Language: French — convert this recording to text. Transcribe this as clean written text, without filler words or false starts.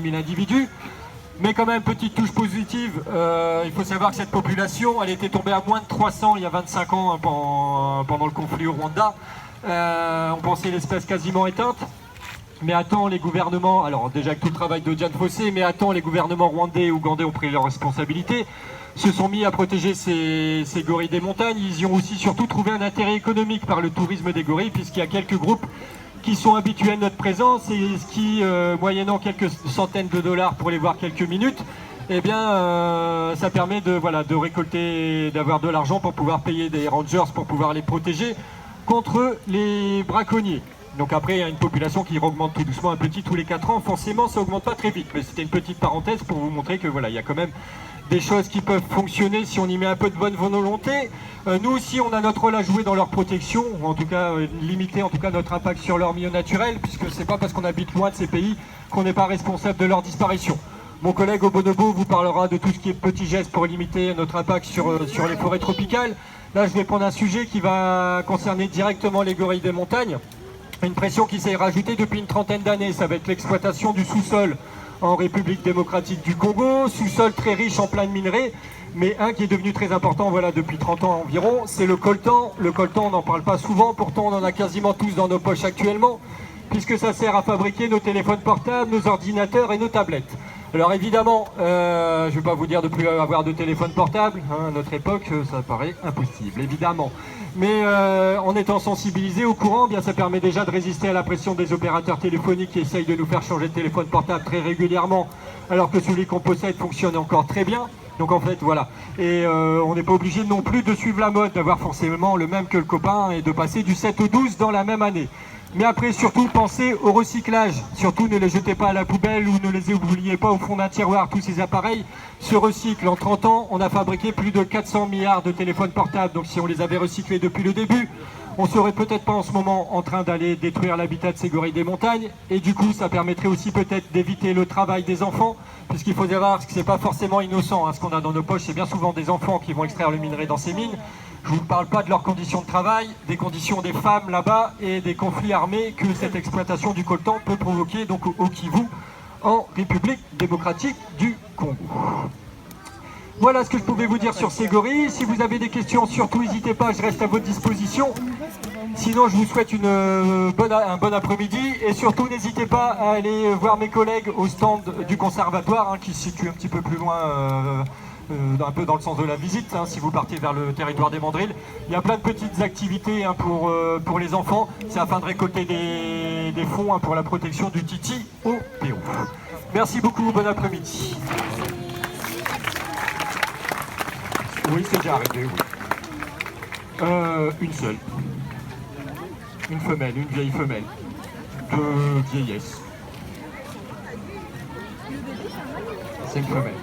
000 individus. Mais quand même, petite touche positive, il faut savoir que cette population, elle était tombée à moins de 300 il y a 25 ans, hein, pendant le conflit au Rwanda. On pensait l'espèce quasiment éteinte. Mais attends, les gouvernements, alors déjà que tout le travail de Diane Fossé, mais attends, les gouvernements rwandais et ougandais ont pris leurs responsabilités, se sont mis à protéger ces gorilles des montagnes. Ils y ont aussi surtout trouvé un intérêt économique par le tourisme des gorilles, puisqu'il y a quelques groupes qui sont habitués à notre présence et qui, moyennant quelques centaines de dollars pour les voir quelques minutes, eh bien, ça permet de récolter, d'avoir de l'argent pour pouvoir payer des rangers, pour pouvoir les protéger contre les braconniers. Donc après, il y a une population qui augmente tout doucement un petit tous les 4 ans. Forcément, ça augmente pas très vite. Mais c'était une petite parenthèse pour vous montrer que voilà, il y a quand même des choses qui peuvent fonctionner si on y met un peu de bonne volonté. Nous aussi, on a notre rôle à jouer dans leur protection, ou en tout cas limiter en tout cas notre impact sur leur milieu naturel, puisque c'est pas parce qu'on habite loin de ces pays qu'on n'est pas responsable de leur disparition. Mon collègue au Bonobo vous parlera de tout ce qui est petits gestes pour limiter notre impact sur les forêts tropicales. Là, je vais prendre un sujet qui va concerner directement les gorilles des montagnes. Une pression qui s'est rajoutée depuis une trentaine d'années, ça va être l'exploitation du sous-sol en République démocratique du Congo, sous-sol très riche en plein de minerais, mais un qui est devenu très important voilà, depuis 30 ans environ, c'est le coltan. Le coltan, on n'en parle pas souvent, pourtant on en a quasiment tous dans nos poches actuellement, puisque ça sert à fabriquer nos téléphones portables, nos ordinateurs et nos tablettes. Alors évidemment, je ne vais pas vous dire de plus avoir de téléphone portable, hein, à notre époque, ça paraît impossible, évidemment. Mais en étant sensibilisé au courant, bien, ça permet déjà de résister à la pression des opérateurs téléphoniques qui essayent de nous faire changer de téléphone portable très régulièrement, alors que celui qu'on possède fonctionne encore très bien. Donc en fait, voilà. Et on n'est pas obligé non plus de suivre la mode, d'avoir forcément le même que le copain et de passer du 7 au 12 dans la même année. Mais après, surtout, pensez au recyclage. Surtout, ne les jetez pas à la poubelle ou ne les oubliez pas au fond d'un tiroir. Tous ces appareils se recyclent. En 30 ans, on a fabriqué plus de 400 milliards de téléphones portables. Donc si on les avait recyclés depuis le début, on serait peut-être pas en ce moment en train d'aller détruire l'habitat de ces gorilles des montagnes. Et du coup, ça permettrait aussi peut-être d'éviter le travail des enfants. Puisqu'il faut savoir que c'est pas forcément innocent. Hein. Ce qu'on a dans nos poches, c'est bien souvent des enfants qui vont extraire le minerai dans ces mines. Je ne vous parle pas de leurs conditions de travail, des conditions des femmes là-bas et des conflits armés que cette exploitation du coltan peut provoquer donc au Kivu, en République démocratique du Congo. Voilà ce que je pouvais vous dire sur ces gorilles. Si vous avez des questions, surtout n'hésitez pas, je reste à votre disposition. Sinon, je vous souhaite un bon après-midi et surtout n'hésitez pas à aller voir mes collègues au stand du conservatoire, hein, qui se situe un petit peu plus loin, un peu dans le sens de la visite, hein, si vous partez vers le territoire des Mandrilles. Il y a plein de petites activités, hein, pour les enfants. C'est afin de récolter des fonds, hein, pour la protection du Titi au Pérou. Merci beaucoup, bon après-midi. Oui, c'est déjà arrivé, oui. Une seule. Une femelle, une vieille femelle. De vieillesse. C'est une femelle.